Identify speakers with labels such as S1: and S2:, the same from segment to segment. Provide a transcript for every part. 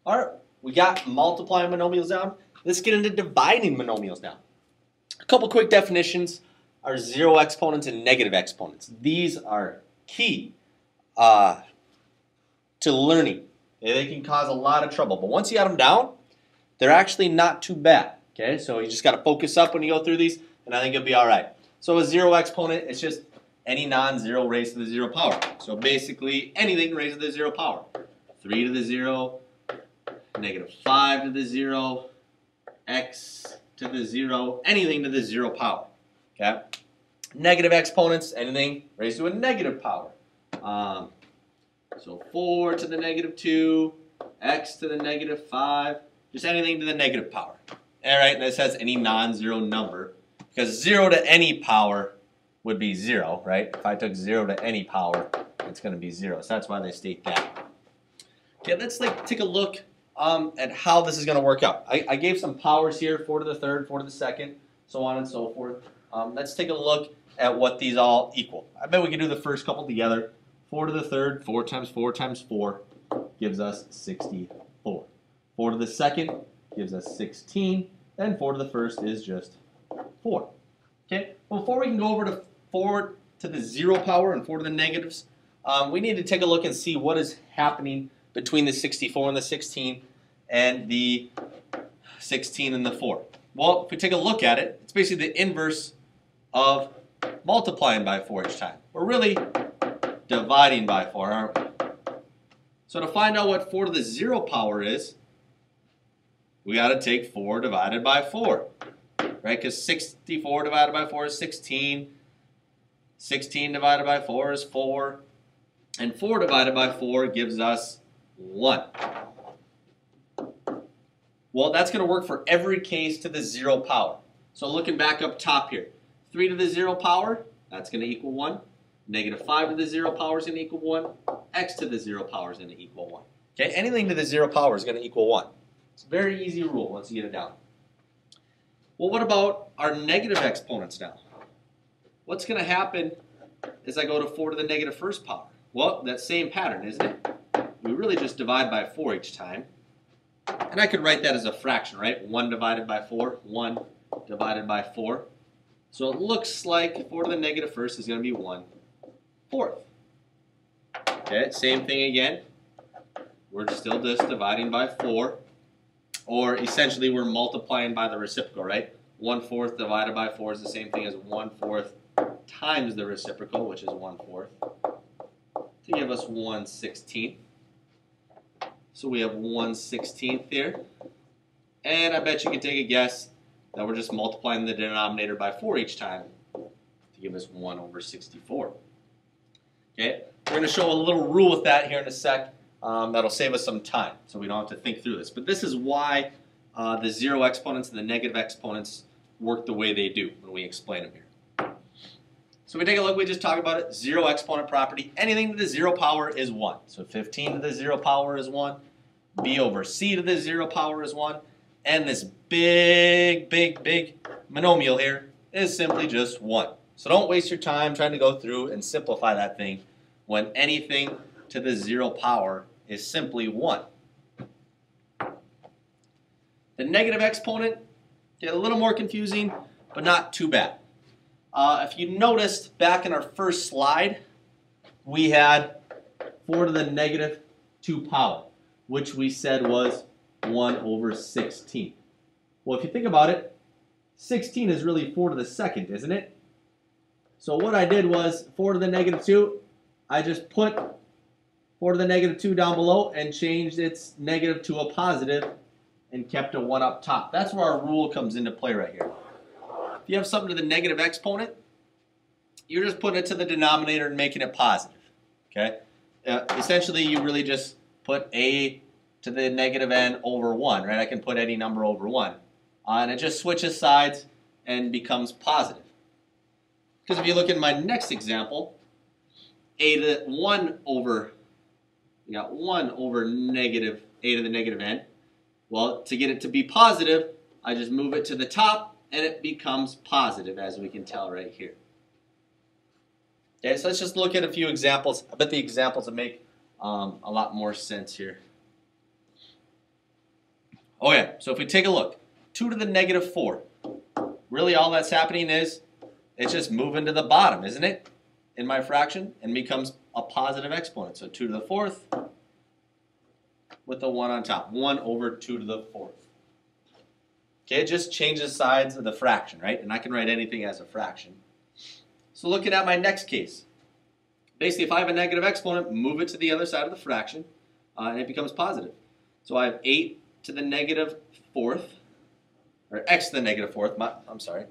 S1: All right, we got multiplying monomials down. Let's get into dividing monomials now. A couple quick definitions are zero exponents and negative exponents. These are key to learning. They can cause a lot of trouble, but once you got them down, they're actually not too bad. Okay, so you just got to focus up when you go through these, and I think you'll be all right. So a zero exponent, it's just any non-zero raised to the 0 power. So basically anything raised to the 0 power. 3 to the 0, negative 5 to the 0, x to the 0, anything to the 0 power. Okay? Negative exponents, anything raised to a negative power. So 4 to the negative 2, x to the negative 5, just anything to the negative power. All right, and this has any non-zero number, because 0 to any power would be 0, right? If I took 0 to any power, it's going to be 0. So that's why they state that. Okay, let's take a look at how this is going to work out. I gave some powers here, 4 to the third, 4 to the second, so on and so forth. Let's take a look at what these all equal. I bet we can do the first couple together. 4 to the third, 4 times 4 times 4 gives us 64. 4 to the second gives us 16, and 4 to the first is just 4. Okay, before we can go over to 4 to the 0 power and 4 to the negatives, we need to take a look and see what is happening between the 64 and the 16 and the 16 and the 4. Well, if we take a look at it, it's basically the inverse of multiplying by 4 each time. We're really dividing by 4, aren't we? So to find out what 4 to the 0 power is, we got to take 4 divided by 4, right? Because 64 divided by 4 is 16. 16 divided by 4 is 4. And 4 divided by 4 gives us 1. Well, that's going to work for every case to the 0 power. So looking back up top here, 3 to the 0 power, that's going to equal 1. Negative 5 to the 0 power is going to equal 1. X to the 0 power is going to equal 1. Okay, anything to the 0 power is going to equal 1. It's a very easy rule once you get it down. Well, what about our negative exponents now? What's going to happen as I go to 4 to the negative first power? Well, that same pattern, isn't it? We really just divide by 4 each time. And I could write that as a fraction, right? 1 divided by 4, 1 divided by 4. So it looks like 4 to the negative first is going to be 1/4. Okay, same thing again. We're still just dividing by 4. Or essentially we're multiplying by the reciprocal, right? 1/4 divided by 4 is the same thing as 1/4 times the reciprocal, which is 1/4, to give us 1/16. So we have 1/16 here. And I bet you can take a guess that we're just multiplying the denominator by 4 each time to give us 1/64. Okay, we're going to show a little rule with that here in a sec. That'll save us some time, so we don't have to think through this. But this is why the 0 exponents and the negative exponents work the way they do when we explain them here. So we take a look, we just talked about it, 0 exponent property. Anything to the 0 power is 1. So 15 to the 0 power is 1. B over C to the 0 power is 1. And this big monomial here is simply just 1. So don't waste your time trying to go through and simplify that thing when anything to the 0 power is simply 1. The negative exponent, get a little more confusing, but not too bad. If you noticed back in our first slide, we had 4 to the negative 2 power, which we said was 1/16. Well, if you think about it, 16 is really 4 to the second, isn't it? So what I did was 4 to the negative 2, I just put 4 to the negative 2 down below and changed its negative to a positive and kept a 1 up top. That's where our rule comes into play right here. If you have something to the negative exponent, you're just putting it to the denominator and making it positive. Okay? Essentially, you really just put a to the negative n over 1, right? I can put any number over 1. And it just switches sides and becomes positive. Because if you look at my next example, a to the 1 over, we got 1 over negative a to the negative n. Well, to get it to be positive, I just move it to the top, and it becomes positive, as we can tell right here. Okay, so let's just look at a few examples. I bet the examples will make a lot more sense here. Oh yeah, so if we take a look, 2 to the negative 4. Really all that's happening is it's just moving to the bottom, isn't it, in my fraction, and becomes a positive exponent. So 2 to the 4th with a 1 on top. 1 over 2 to the 4th. Okay, it just changes sides of the fraction, right? And I can write anything as a fraction. So looking at my next case. Basically, if I have a negative exponent, move it to the other side of the fraction, and it becomes positive. So I have 8 to the negative 4th, or x to the negative 4th, I'm sorry.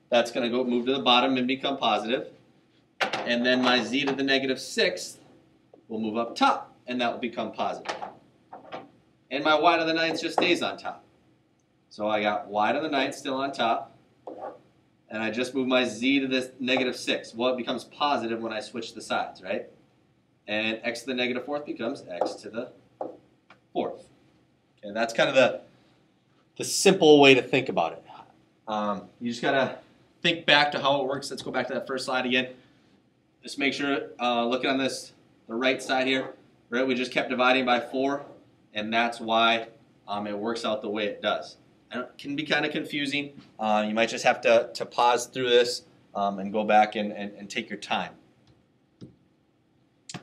S1: That's going to go move to the bottom and become positive. And then my z to the negative 6th will move up top, and that will become positive. And my y to the 9th just stays on top. So I got y to the 9th still on top, and I just move my z to the negative 6. Well, it becomes positive when I switch the sides, right? And x to the negative 4th becomes x to the 4th. Okay, that's kind of the simple way to think about it. You just got to think back to how it works. Let's go back to that first slide again. Just make sure, looking on the right side here, right, we just kept dividing by 4, and that's why it works out the way it does. It can be kind of confusing. You might just have to pause through this and go back and take your time.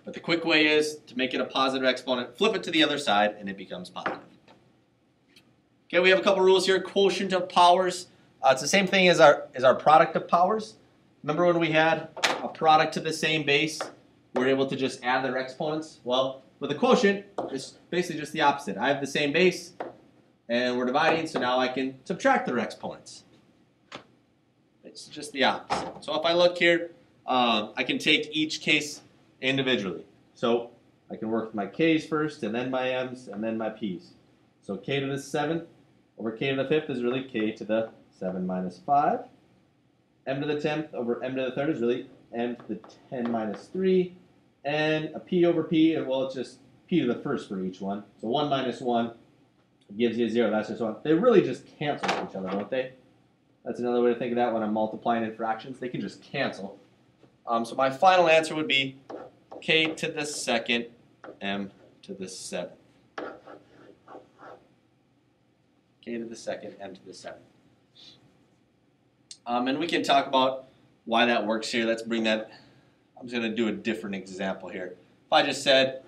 S1: But the quick way is to make it a positive exponent, flip it to the other side, and it becomes positive. Okay, we have a couple rules here. Quotient of powers. It's the same thing as our product of powers. Remember when we had a product to the same base, we were able to just add their exponents? Well, with a quotient, it's basically just the opposite. I have the same base, and we're dividing, so now I can subtract their exponents. It's just the opposite. So if I look here, I can take each case individually. So I can work with my k's first, and then my m's, and then my p's. So k to the 7th over k to the 5th is really k to the 7 minus 5. M to the 10th over m to the 3rd is really m to the 10 minus 3. And a p over p, well, it's just p to the 1st for each one. So 1 minus 1 gives you a 0. That's just 1. They really just cancel with each other, don't they? That's another way to think of that when I'm multiplying in fractions. They can just cancel. So my final answer would be k to the 2nd, m to the 7th. K to the 2nd, m to the 7th. And we can talk about why that works here. Let's bring that. I'm just going to do a different example here. If I just said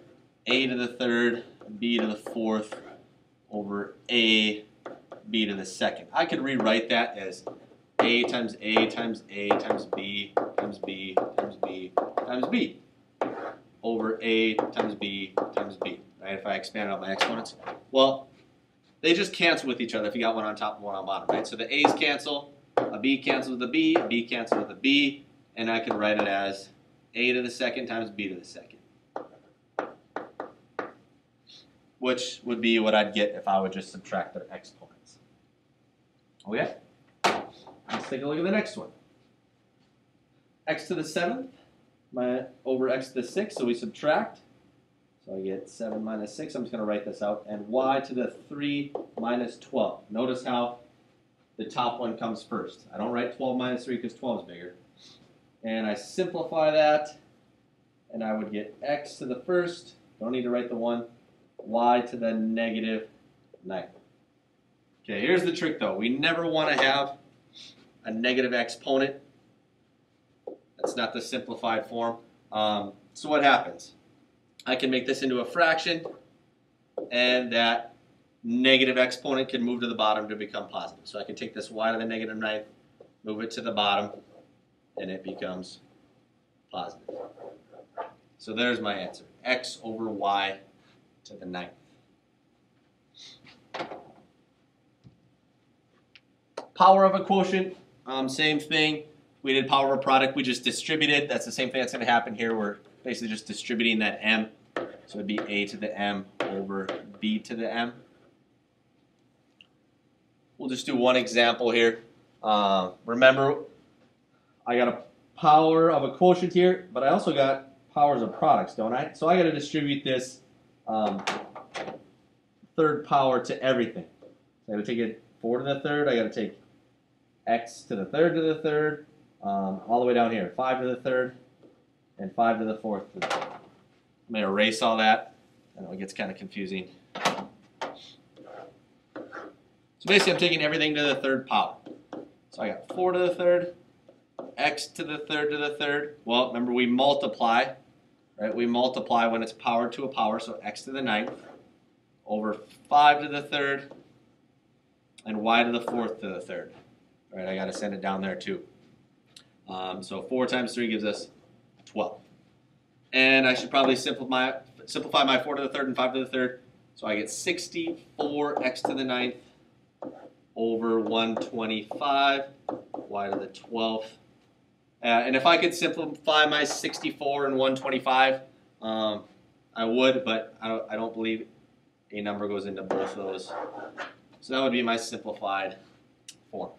S1: a to the 3rd, b to the 4th over a, b to the 2nd, I could rewrite that as a times a times a times b times b times b times b over a times b times b. Right? If I expand out my exponents, well, they just cancel with each other if you got one on top and one on bottom, right? So the a's cancel, a b cancels with a b cancels with a b, and I can write it as a to the 2nd times b to the 2nd, which would be what I'd get if I would just subtract their exponents. Okay, let's take a look at the next one. X to the 7th over x to the 6th, so we subtract. So I get 7 minus 6. I'm just going to write this out. And y to the 3 minus 12. Notice how the top one comes first. I don't write 12 minus 3 because 12 is bigger. And I simplify that, and I would get x to the 1st. Don't need to write the 1. Y to the negative 9. Okay, here's the trick though. We never want to have a negative exponent. That's not the simplified form. So what happens? I can make this into a fraction, and that negative exponent can move to the bottom to become positive. So I can take this y to the negative 9th, move it to the bottom, and it becomes positive. So there's my answer, x over y to the 9th. Power of a quotient, same thing. We did power of a product, we just distributed. That's the same thing that's going to happen here. We're basically just distributing that m. So it would be a to the m over b to the m. We'll just do one example here. Remember, I got a power of a quotient here, but I also got powers of products, don't I? So I got to distribute this third power to everything. So I got to take it 4 to the 3rd. I got to take x to the 3rd to the 3rd, all the way down here, 5 to the 3rd, and 5 to the 4th to the 3rd. I'm going to erase all that. I know it gets kind of confusing. So basically I'm taking everything to the third power. So I got 4 to the third, x to the third. Well, remember we multiply, right? We multiply when it's power to a power, so x to the 9th, over 5 to the third, and y to the 4th to the third. Right, I got to send it down there too. So 4 times 3 gives us 12. And I should probably simplify my 4 to the third and 5 to the third. So I get 64x to the 9th over 125, y to the 12th. And if I could simplify my 64 and 125, I would, but I don't believe a number goes into both of those. So that would be my simplified form.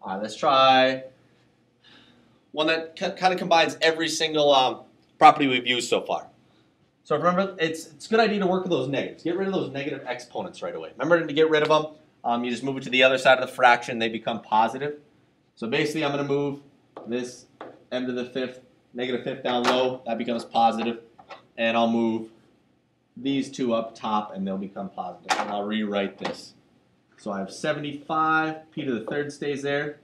S1: All right, let's try one that kind of combines every single property we've used so far. So remember, it's a good idea to work with those negatives. Get rid of those negative exponents right away. Remember to get rid of them, you just move it to the other side of the fraction, they become positive. So basically I'm going to move this m to the 5th, negative 5th down low, that becomes positive. And I'll move these two up top and they'll become positive. And I'll rewrite this. So I have 75, p to the 3rd stays there.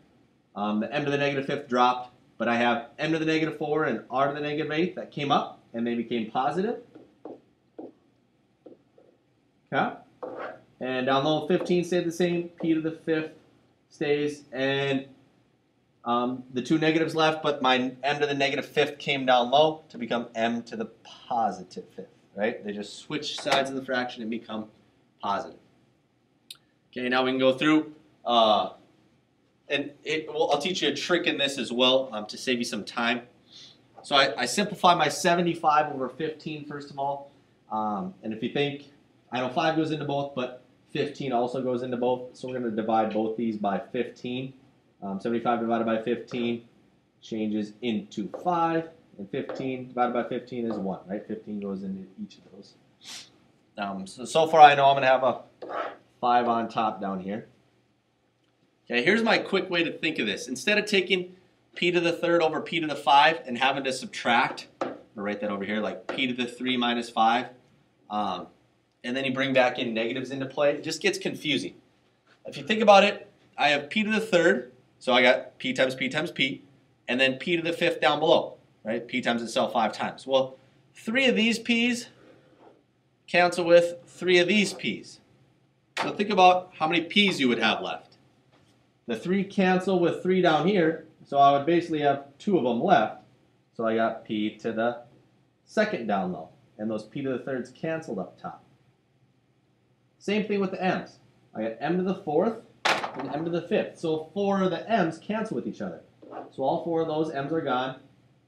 S1: The m to the negative 5th dropped, but I have m to the negative 4 and r to the negative 8 that came up and they became positive. Okay. And down low 15 stayed the same, p to the 5th stays, and the two negatives left, but my m to the negative 5th came down low to become m to the positive 5th, right? They just switch sides of the fraction and become positive. Okay, now we can go through, I'll teach you a trick in this as well to save you some time. So I simplify my 75 over 15 first of all, and if you think, I know 5 goes into both, but 15 also goes into both, so we're going to divide both these by 15. 75 divided by 15 changes into 5, and 15 divided by 15 is 1, right? 15 goes into each of those. So far I know I'm going to have a 5 on top down here. Okay, here's my quick way to think of this. Instead of taking p to the 3rd over p to the 5 and having to subtract, I'm going to write that over here, like p to the 3 minus 5, and then you bring back in negatives into play, it just gets confusing. If you think about it, I have p to the 3rd, so I got p times p times p, and then p to the 5th down below, right? P times itself 5 times. Well, 3 of these p's cancel with 3 of these p's. So think about how many p's you would have left. The 3 cancel with 3 down here, so I would basically have 2 of them left. So I got p to the 2nd down low, and those p to the 3rds canceled up top. Same thing with the m's. I got m to the 4th and m to the 5th. So 4 of the m's cancel with each other. So all 4 of those m's are gone.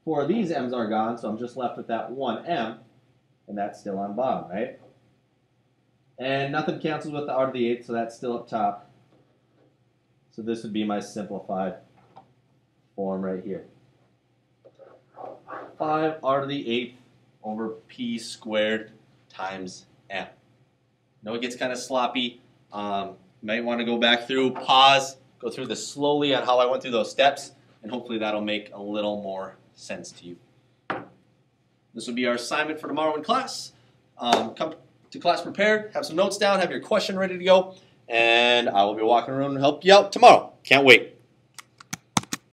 S1: 4 of these m's are gone, so I'm just left with that 1 m, and that's still on bottom, right? And nothing cancels with the r to the 8th, so that's still up top. So this would be my simplified form right here. 5 r to the 8th over p squared times m. I know it gets kind of sloppy. You might want to go back through, pause, go through this slowly on how I went through those steps, and hopefully that'll make a little more sense to you. This will be our assignment for tomorrow in class. Come to class prepared, have some notes down, have your question ready to go, and I will be walking around and help you out tomorrow. Can't wait.